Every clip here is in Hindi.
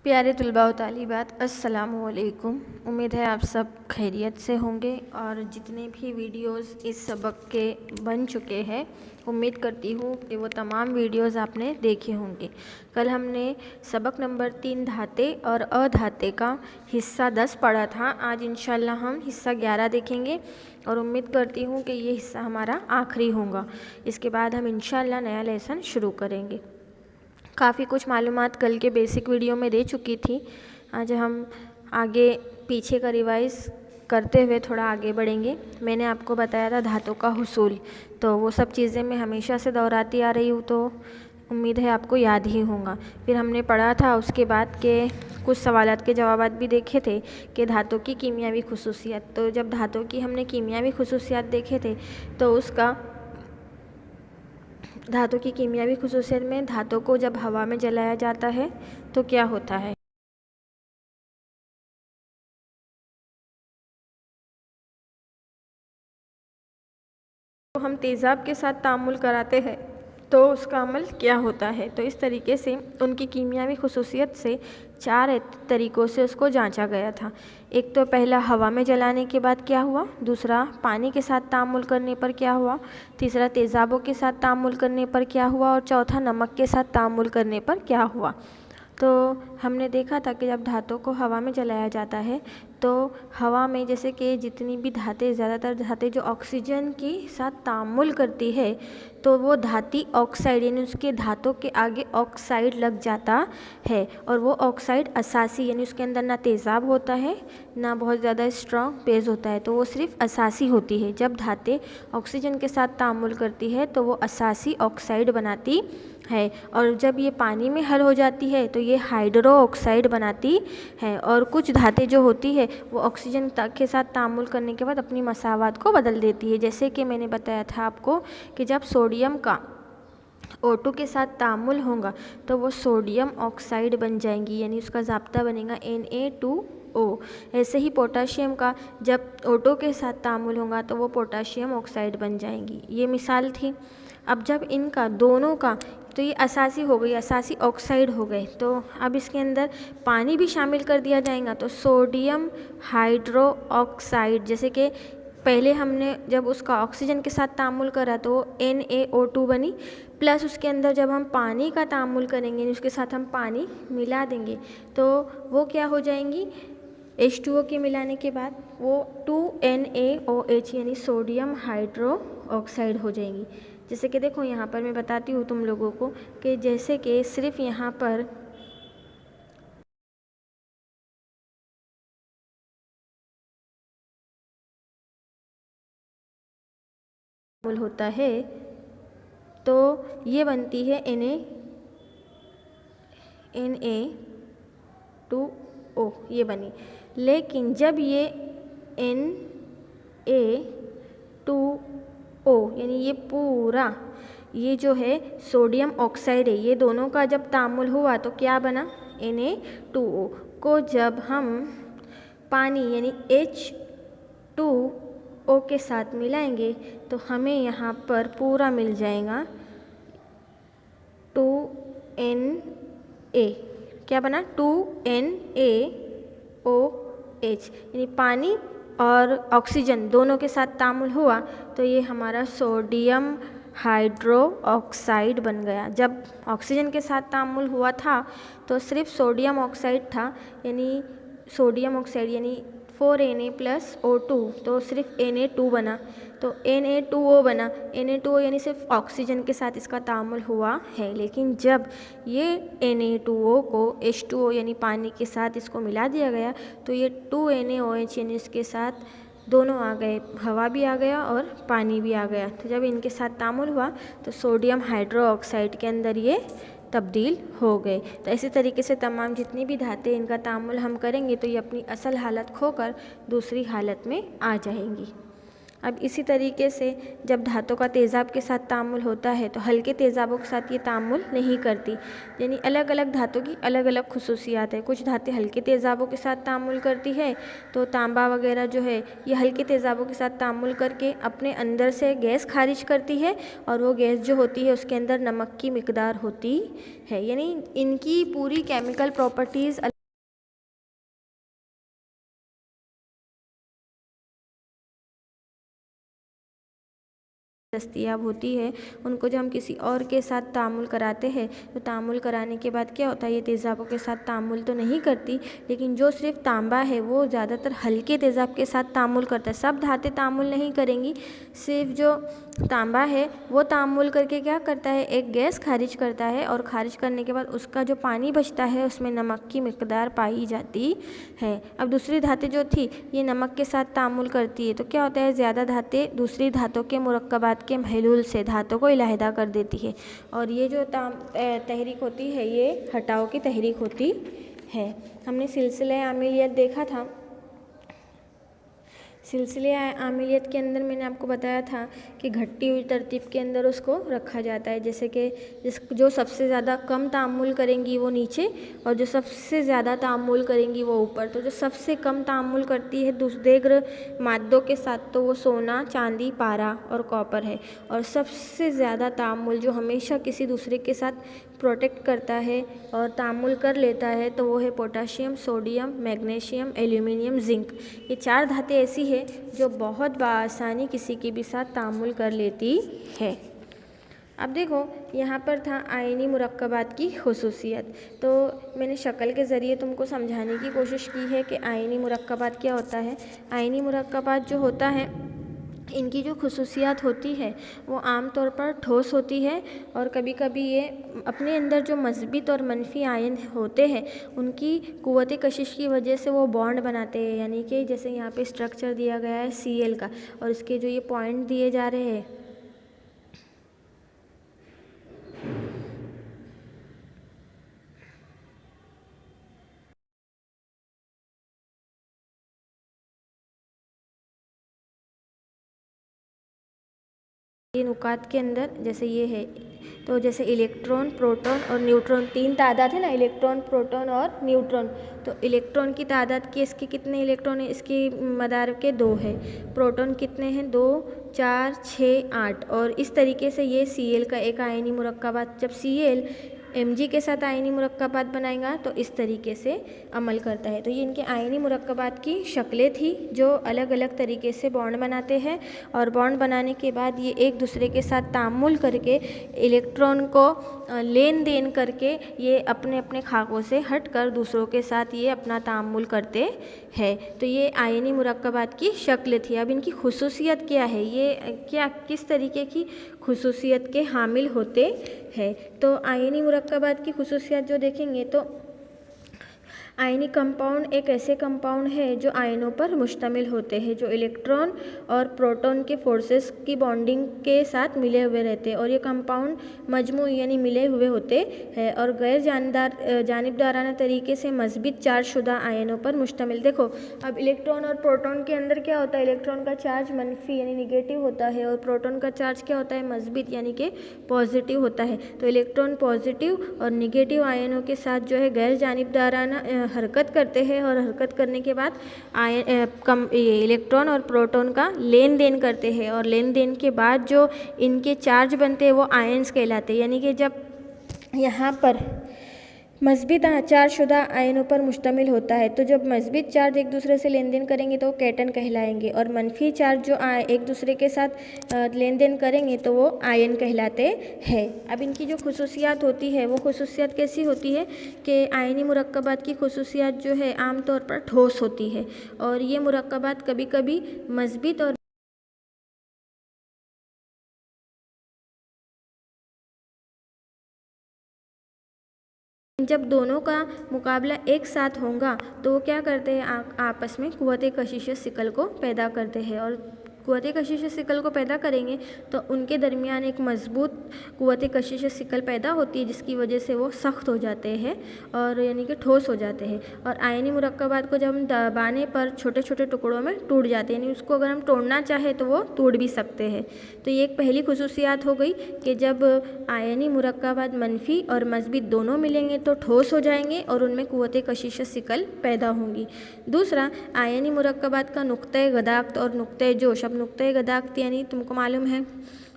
प्यारे तलबा व तालिबात, अस्सलामु अलैकुम। उम्मीद है आप सब खैरियत से होंगे और जितने भी वीडियोस इस सबक के बन चुके हैं उम्मीद करती हूँ कि वो तमाम वीडियोस आपने देखे होंगे। कल हमने सबक नंबर 3 धाते और अधाते का हिस्सा 10 पढ़ा था। आज इंशाल्लाह हम हिस्सा 11 देखेंगे और उम्मीद करती हूँ कि ये हिस्सा हमारा आखिरी होगा। इसके बाद हम इंशाल्लाह नया लेसन शुरू करेंगे। काफ़ी कुछ मालूमात कल के बेसिक वीडियो में दे चुकी थी। आज हम आगे पीछे का रिवाइज़ करते हुए थोड़ा आगे बढ़ेंगे। मैंने आपको बताया था धातों का हुसूल, तो वो सब चीज़ें मैं हमेशा से दोहराती आ रही हूँ, तो उम्मीद है आपको याद ही होगा। फिर हमने पढ़ा था उसके बाद के कुछ सवालात के जवाबात भी देखे थे कि धातों की कीमियावी खुसूसियत। तो जब धातों की हमने कीमियावी खुसूसियत देखे थे तो उसका धातु की कीमियावी खुसूसियत में धातु को जब हवा में जलाया जाता है तो क्या होता है। तो हम तेज़ाब के साथ तामुल कराते हैं तो उसका अमल क्या होता है। तो इस तरीके से उनकी कीमियावी खुसूसियत से 4 तरीक़ों से उसको जांचा गया था। एक तो पहला हवा में जलाने के बाद क्या हुआ, दूसरा पानी के साथ तामुल करने पर क्या हुआ, तीसरा तेज़ाबों के साथ तामुल करने पर क्या हुआ और चौथा नमक के साथ तामुल करने पर क्या हुआ। तो हमने देखा था कि जब धातों को हवा में जलाया जाता है तो हवा में जैसे कि जितनी भी धातें, ज़्यादातर धातें जो ऑक्सीजन के साथ तामुल करती है तो वो धाती ऑक्साइड यानी उसके धातों के आगे ऑक्साइड लग जाता है और वो ऑक्साइड असासी यानी उसके अंदर ना तेज़ाब होता है ना बहुत ज़्यादा स्ट्रॉन्ग बेस होता है, तो वो सिर्फ असासी होती है। जब धातें ऑक्सीजन के साथ तामुल करती है तो वो असासी ऑक्साइड बनाती है और जब ये पानी में हल हो जाती है तो ये हाइड्रो ऑक्साइड बनाती है। और कुछ धातें जो होती है वो ऑक्सीजन के साथ तामुल करने के बाद अपनी मसावात को बदल देती है। जैसे कि मैंने बताया था आपको कि जब सोडियम का O2 के साथ तामुल होगा तो वो सोडियम ऑक्साइड बन जाएंगी यानी उसका ज़ाब्ता बनेगा Na2O। ऐसे ही पोटाशियम का जब O2 के साथ तामुल होगा तो वो पोटाशियम ऑक्साइड बन जाएंगी। ये मिसाल थी। अब जब इनका दोनों का, तो ये असासी हो गई, असासी ऑक्साइड हो गए, तो अब इसके अंदर पानी भी शामिल कर दिया जाएगा तो सोडियम हाइड्रो ऑक्साइड, जैसे कि पहले हमने जब उसका ऑक्सीजन के साथ तामुल करा तो वो NaO2 बनी, प्लस उसके अंदर जब हम पानी का तामुल करेंगे उसके साथ हम पानी मिला देंगे तो वो क्या हो जाएंगी, H2O के मिलाने के बाद वो 2NaOH यानी सोडियम हाइड्रो ऑक्साइड हो जाएंगी। जैसे कि देखो यहाँ पर मैं बताती हूँ तुम लोगों को कि जैसे कि सिर्फ यहाँ पर होता है तो ये बनती है Na2O, ये बनी। लेकिन जब ये Na2O यानी ये पूरा ये जो है सोडियम ऑक्साइड है, ये दोनों का जब तामुल हुआ तो क्या बना, Na2O को जब हम पानी यानी H2O के साथ मिलाएंगे तो हमें यहाँ पर पूरा मिल जाएगा 2Na। क्या बना, 2NaOH यानी पानी और ऑक्सीजन दोनों के साथ तामुल हुआ तो ये हमारा सोडियम हाइड्रो ऑक्साइड बन गया। जब ऑक्सीजन के साथ तामुल हुआ था तो सिर्फ सोडियम ऑक्साइड था यानी सोडियम ऑक्साइड यानी 4Na + O2 तो सिर्फ Na2 बना, तो Na2O बना। Na2O यानी सिर्फ ऑक्सीजन के साथ इसका तामुल हुआ है। लेकिन जब ये Na2O को H2O यानी पानी के साथ इसको मिला दिया गया तो ये 2NaOH यानी इसके साथ दोनों आ गए, हवा भी आ गया और पानी भी आ गया। तो जब इनके साथ तामुल हुआ तो सोडियम हाइड्रो ऑक्साइड के अंदर ये तब्दील हो गए। तो इसी तरीके से तमाम जितनी भी धातें इनका तामुल हम करेंगे तो ये अपनी असल हालत खोकर दूसरी हालत में आ जाएंगी। अब इसी तरीके से जब धातों का तेज़ाब के साथ तामुल होता है तो हल्के तेज़ाबों के साथ ये तामुल नहीं करती, यानी अलग अलग धातों की अलग अलग खुसूसियात है। कुछ धातें हल्के तेज़ाबों के साथ तामुल करती है तो तांबा वगैरह जो है ये हल्के तेज़ाबों के साथ तामुल करके अपने अंदर से गैस खारिज करती है और वो गैस जो होती है उसके अंदर नमक की मिकदार होती है, यानी इनकी पूरी केमिकल प्रॉपर्टीज़ दस्तयाब होती है उनको जब हम किसी और के साथ तामुल कराते हैं तो तामुल कराने के बाद क्या होता है, ये तेज़ाबों के साथ तामुल तो नहीं करती, लेकिन जो सिर्फ तांबा है वो ज़्यादातर हल्के तेज़ाब के साथ तामुल करता है। सब धातें तामुल नहीं करेंगी, सिर्फ जो तांबा है वो तामुल करके क्या करता है, एक गैस खारिज करता है और खारिज करने के बाद उसका जो पानी बचता है उसमें नमक की मिकदार पाई जाती है। अब दूसरी धातें जो थी ये नमक के साथ तामुल करती है, तो क्या होता है, ज़्यादा धातें दूसरी धातों के मुरक्कबात के महलूल से धातों को इलाहिदा कर देती है और ये जो तहरीक होती है ये हटाव की तहरीक होती है। हमने सिलसिला आमिलियत देखा था। सिलसिले आमिलियत के अंदर मैंने आपको बताया था कि घटती हुई तरतीब के अंदर उसको रखा जाता है, जैसे कि जो सबसे ज़्यादा कम तामुल करेंगी वो नीचे और जो सबसे ज़्यादा तामुल करेंगी वो ऊपर। तो जो सबसे कम तामुल करती है दुष्देग्र मादों के साथ तो वो सोना, चांदी, पारा और कॉपर है, और सबसे ज़्यादा तामुल जो हमेशा किसी दूसरे के साथ प्रोटेक्ट करता है और तामुल कर लेता है तो वो है potassium, sodium, magnesium, aluminium, zinc. ये 4 धातें ऐसी है जो बहुत बआसानी किसी के भी साथ तामुल कर लेती है। अब देखो यहाँ पर था आयनी मुरक्कबात की खुसूसियत, तो मैंने शक्ल के ज़रिए तुमको समझाने की कोशिश की है कि आयनी मुरक्कबात क्या होता है। आयनी मुरक्कबात जो होता है इनकी जो खुसूसियात होती है वो आम तौर पर ठोस होती है और कभी कभी ये अपने अंदर जो मस्बित और मनफी आयन होते हैं उनकी कुव्वत कशिश की वजह से वो बॉन्ड बनाते हैं, यानी कि जैसे यहाँ पे स्ट्रक्चर दिया गया है Cl का और इसके जो ये पॉइंट दिए जा रहे हैं ये नुकात के अंदर जैसे ये है, तो जैसे इलेक्ट्रॉन, प्रोटॉन और न्यूट्रॉन 3 तादाद है ना, इलेक्ट्रॉन, प्रोटॉन और न्यूट्रॉन। तो इलेक्ट्रॉन की तादाद की इसके कितने इलेक्ट्रॉन है, इसकी मदार के 2 है। प्रोटॉन कितने हैं, 2, 4, 6, 8। और इस तरीके से ये Cl का एक आयनी मुरक्कबात, जब Cl Mg के साथ आयनी मुरक्कबात बनाएगा तो इस तरीके से अमल करता है। तो ये इनके आयनी मुरक्कबात की शक्लें थी जो अलग अलग तरीके से बॉन्ड बनाते हैं और बॉन्ड बनाने के बाद ये एक दूसरे के साथ तामुल करके इलेक्ट्रॉन को लेन देन करके ये अपने अपने खाकों से हट कर दूसरों के साथ ये अपना तामुल करते हैं। तो ये आयनी मुरक्कबात की शक्ल थी। अब इनकी खुसूसियत क्या है, ये क्या किस तरीके की खुसूसियत के हामिल होते हैं। तो आयनी मुरक्कबात की खुसूसियत जो देखेंगे तो आयनी कंपाउंड एक ऐसे कंपाउंड है जो आयनों पर मुश्तमिल होते हैं, जो इलेक्ट्रॉन और प्रोटॉन के फोर्सेस की बॉन्डिंग के साथ मिले हुए रहते हैं और ये कंपाउंड मजमू यानी मिले हुए होते हैं और गैर जानिबदाराना तरीके से मस्बित चार्जशुदा आयनों पर मुश्तमिल। देखो अब इलेक्ट्रॉन और प्रोटॉन के अंदर क्या होता है, इलेक्ट्रॉन का चार्ज मनफी यानी निगेटिव होता है और प्रोटॉन का चार्ज क्या होता है, मस्बित यानी कि पॉजिटिव होता है। तो इलेक्ट्रॉन पॉजिटिव और निगेटिव आयनों के साथ जो है गैर जानिबदाराना हरकत करते हैं और हरकत करने के बाद ये इलेक्ट्रॉन और प्रोटॉन का लेन देन करते हैं और लेन देन के बाद जो इनके चार्ज बनते हैं वो आयन्स कहलाते हैं। यानी कि जब यहाँ पर मस्बित चार्जशुदा आयनों पर मुश्तमिल होता है तो जब मस्बित चार्ज एक दूसरे से लेन देन करेंगे तो वो कैटन कहलाएंगे और मनफी चार्ज जो एक दूसरे के साथ लेन देन करेंगे तो वो आयन कहलाते हैं। अब इनकी जो खुसूसियात होती है वो खुसूसियात कैसी होती है कि आयनी मुरक्कबात की खुसूसियात जो है आम तौर पर ठोस होती है और ये मुरक्कबात कभी कभी मस्बित और जब दोनों का मुकाबला एक साथ होगा तो वो क्या करते हैं, आपस में कुव्वत कशिश सिकल को पैदा करते हैं और कुव्वत कशिश सिकल को पैदा करेंगे तो उनके दरमियान एक मजबूत कुव्वत कशिश सिकल पैदा होती है जिसकी वजह से वो सख्त हो जाते हैं और यानी कि ठोस हो जाते हैं और आयनी मुरक्कबात को जब हम दबाने पर छोटे छोटे टुकड़ों में टूट जाते हैं, यानी उसको अगर हम तोड़ना चाहे तो वो टूट भी सकते हैं। तो ये एक पहली खुसूसियात हो गई कि जब आयनी मुरक्कबात मनफी और मस्बित दोनों मिलेंगे तो ठोस हो जाएंगे और उनमें कुव्वत कशिश सिकल पैदा होंगी। दूसरा, आयनी मुरक्कबात का नुक्ते गदाख्त और नुक्ते जोश। अब नुक्ते गदाख्त यानी तुमको मालूम है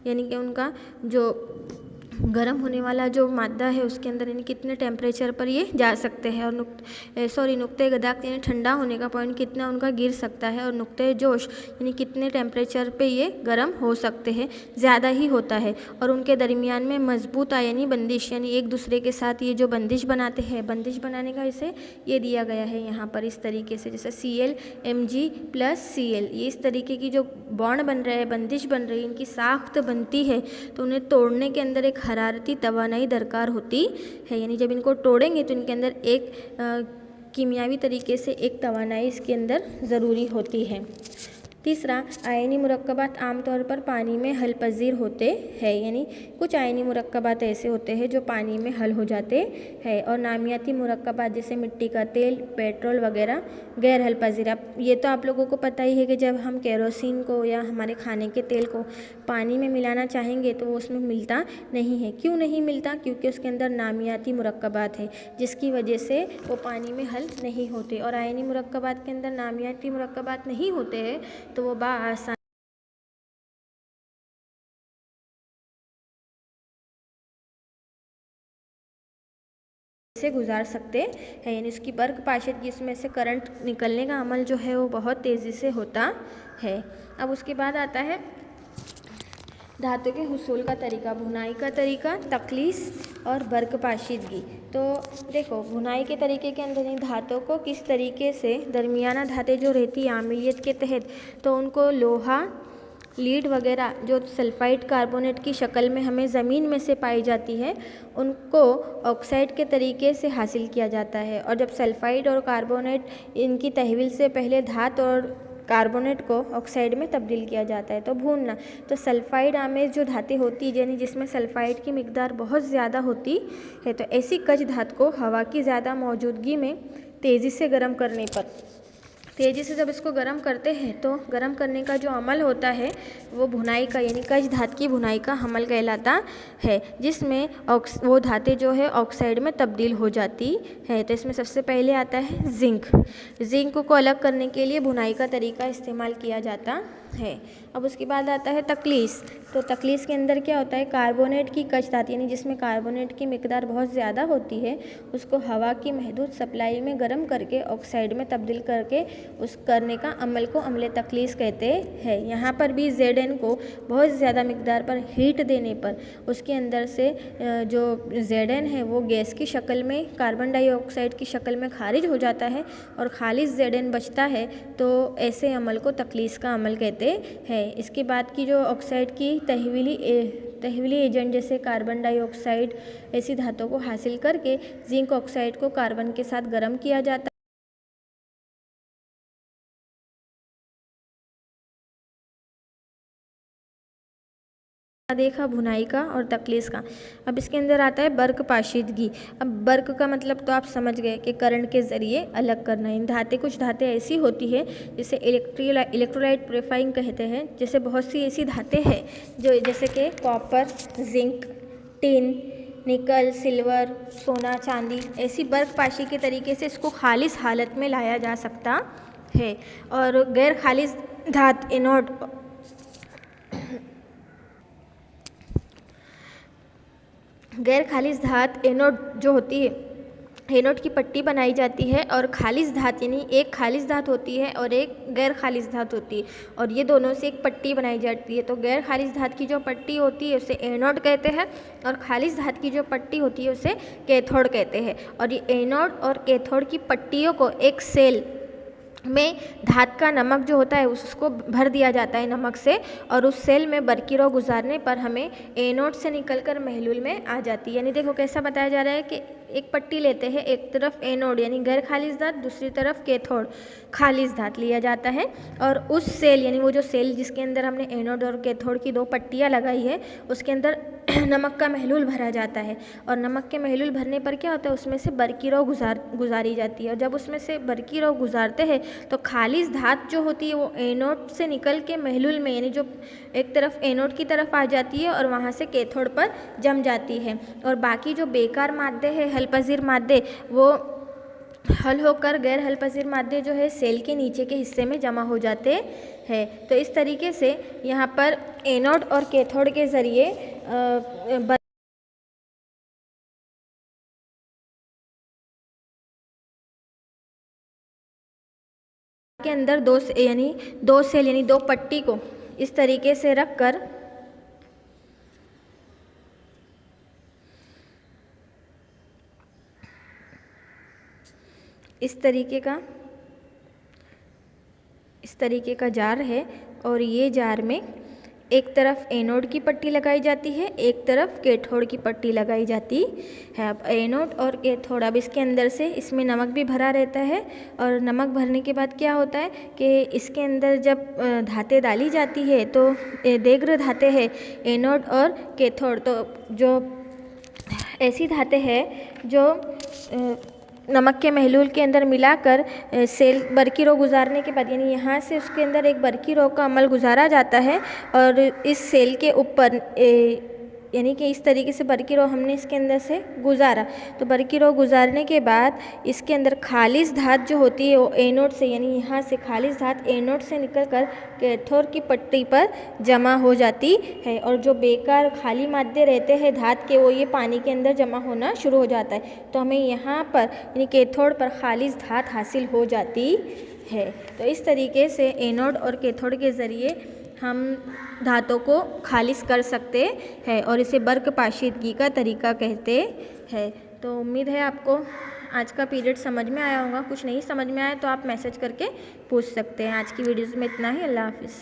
यानी कि उनका जो गर्म होने वाला जो मादा है उसके अंदर यानी कितने टेम्परेचर पर ये जा सकते हैं, और नुक्ते गदाक यानी ठंडा होने का पॉइंट कितना उनका गिर सकता है, और नुक्ते जोश यानी कितने टेम्परेचर पे ये गर्म हो सकते हैं, ज़्यादा ही होता है। और उनके दरमियान में मजबूत यानी बंदिश यानी एक दूसरे के साथ ये जो बंदिश बनाते हैं, बंदिश बनाने का इसे ये दिया गया है यहाँ पर इस तरीके से, जैसे Cl Mg+Cl, ये इस तरीके की जो बॉन्ड बन रहे हैं, बंदिश बन रही है, इनकी साख्त बनती है तो उन्हें तोड़ने के अंदर एक हरारती तवानाई दरकार होती है। यानी जब इनको तोड़ेंगे तो इनके अंदर एक कीमियावी तरीके से एक तवानाई इसके अंदर ज़रूरी होती है। तीसरा, आयनी मुरक्कबात आमतौर पर पानी में हल पजीर होते हैं, यानी कुछ आयनी मुरक्कबात ऐसे होते हैं जो पानी में हल हो जाते हैं, और नामियाती मुरक्कबात जैसे मिट्टी का तेल, पेट्रोल वगैरह गैर हल पजीर। अब ये तो आप लोगों को पता ही है कि जब हम केरोसिन को या हमारे खाने के तेल को पानी में मिलाना चाहेंगे तो वो उसमें मिलता नहीं है। क्यों नहीं मिलता? क्योंकि उसके अंदर नामियाती मुरक्कबात है जिसकी वजह से वो पानी में हल नहीं होते, और आयनी मुरक्कबात के अंदर नामियाती मुरक्कबात नहीं होते हैं तो वो आसान से गुजार सकते हैं, यानी उसकी बर्क पाशिदगी इसमें से करंट निकलने का अमल जो है वो बहुत तेज़ी से होता है। अब उसके बाद आता है धातु के हुसूल का तरीका, भुनाई का तरीका, तकलीस और बर्क पाशिदगी। तो देखो, भुनाई के तरीके के अंदर धातु को किस तरीके से दरमियाना धातें जो रहती है आमिलियत के तहत, तो उनको लोहा, लीड वगैरह जो सल्फाइड कार्बोनेट की शक्ल में हमें ज़मीन में से पाई जाती है, उनको ऑक्साइड के तरीके से हासिल किया जाता है। और जब सल्फाइड और कार्बोनेट इनकी तहवील से पहले धातु और कार्बोनेट को ऑक्साइड में तब्दील किया जाता है। तो भूनना, तो सल्फाइड आमेज जो धातें होती है यानी जिसमें सल्फाइड की मिकदार बहुत ज़्यादा होती है, तो ऐसी कच धातु को हवा की ज़्यादा मौजूदगी में तेज़ी से गर्म करने पर, तेज़ी से जब इसको गर्म करते हैं तो गर्म करने का जो अमल होता है वो भुनाई का यानी कच धातु की भुनाई का अमल कहलाता है, जिसमें वो धातें जो है ऑक्साइड में तब्दील हो जाती है। तो इसमें सबसे पहले आता है जिंक। जिंक को अलग करने के लिए भुनाई का तरीका इस्तेमाल किया जाता है। अब उसके बाद आता है तकलीस। तो तकलीस के अंदर क्या होता है, कार्बोनेट की कच धातु यानी जिसमें कार्बोनेट की मिकदार बहुत ज़्यादा होती है उसको हवा की महदूद सप्लाई में गर्म करके ऑक्साइड में तब्दील करके उस करने का अमल को अमल तकलीस कहते हैं। यहाँ पर भी Zn को बहुत ज़्यादा मिकदार पर हीट देने पर उसके अंदर से जो Zn है वो गैस की शक्ल में, कार्बन डाइऑक्साइड की शक्ल में खारिज हो जाता है और खालिस Zn बचता है, तो ऐसे अमल को तकलीस का अमल कहते हैं। इसके बाद की जो ऑक्साइड की तहवीली एजेंट जैसे कार्बन डाइऑक्साइड ऐसी धातुओं को हासिल करके जिंक ऑक्साइड को कार्बन के साथ गर्म किया जाता है। देखा भुनाई का और तकलीस का। अब इसके अंदर आता है बर्क पाशीदगी। अब बर्क का मतलब तो आप समझ गए कि करंट के ज़रिए अलग करना। इन धातें, कुछ धातें ऐसी होती है जिसे इलेक्ट्रोलाइट प्योरीफाइंग कहते हैं। जैसे बहुत सी ऐसी धातें हैं जो जैसे कि कॉपर, जिंक, टिन, निकल, सिल्वर, सोना, चांदी, ऐसी बर्क पाशी के तरीके से इसको खालिस हालत में लाया जा सकता है। और गैर खालिस धात एनोड गैर खालिस धात एनोड जो होती है, एनोड की पट्टी बनाई जाती है, और खालिस धात यानी एक खालिस धात होती है और एक गैर खालिस धात होती है, और ये दोनों से एक पट्टी बनाई जाती है। तो गैर खालिस धात की जो पट्टी होती है उसे एनोड कहते हैं, और खालिस धात की जो पट्टी होती है उसे कैथोड कहते हैं। और ये एनोड और कैथोड की पट्टियों को एक सेल में धात का नमक जो होता है उसको भर दिया जाता है नमक से, और उस सेल में बरकीरो गुजारने पर हमें एनोड से निकलकर महलूल में आ जाती है। यानी देखो कैसा बताया जा रहा है कि एक पट्टी लेते हैं, एक तरफ एनोड यानी गैर खालिस धात, दूसरी तरफ कैथोड खालिस धात लिया जाता है, और उस सेल यानी वो जो सेल जिसके अंदर हमने एनोड और कैथोड की दो पट्टियाँ लगाई है उसके अंदर नमक का महलूल भरा जाता है। और नमक के महलूल भरने पर क्या होता है, उसमें से बरकीरो गुजारी जाती है, और जब उसमें से बरकीरो गुजारते हैं तो खालिस धात जो होती है वो एनोड से निकल के महलूल में यानी जो एक तरफ एनोड की तरफ आ जाती है और वहाँ से कैथोड पर जम जाती है, और बाकी जो बेकार मादे हैं, हलपजीर मादे, वो हल होकर गैर हलपजीर मादे जो है सेल के नीचे के हिस्से में जमा हो जाते हैं। तो इस तरीके से यहाँ पर एनोड और कैथोड के ज़रिए के अंदर दो सेल यानी दो पट्टी को इस तरीके से रखकर इस तरीके का जार है और ये जार में एक तरफ एनोड की पट्टी लगाई जाती है, एक तरफ कैथोड की पट्टी लगाई जाती है। अब एनोड और कैथोड, अब इसके अंदर से इसमें नमक भी भरा रहता है और नमक भरने के बाद क्या होता है कि इसके अंदर जब धातें डाली जाती है तो दीर्घ धातें हैं एनोड और कैथोड, तो जो ऐसी धातें हैं जो नमक के महलूल के अंदर मिलाकर सेल बरकी रो गुजारने के बाद यानी यहाँ से उसके अंदर एक बरकी रो का अमल गुजारा जाता है और इस सेल के ऊपर यानी कि इस तरीके से बरकी रो हमने इसके अंदर से गुजारा। तो बरकी रो गुजारने के बाद इसके अंदर खालिज धात जो होती है वो एनोड से यानी यहाँ से खालिज धात एनोड से निकलकर कैथोड की पट्टी पर जमा हो जाती है और जो बेकार खाली मादे रहते हैं धात के वो ये पानी के अंदर जमा होना शुरू हो जाता है। तो हमें यहाँ पर यानी कैथोड पर खालिज धात हासिल हो जाती है। तो इस तरीके से एनोड और कैथोड के ज़रिए हम धातों को खालिज कर सकते हैं और इसे बर्क पाशीदगी का तरीका कहते हैं। तो उम्मीद है आपको आज का पीरियड समझ में आया होगा। कुछ नहीं समझ में आया तो आप मैसेज करके पूछ सकते हैं। आज की वीडियोज़ में इतना ही। अल्लाह हाफिज़।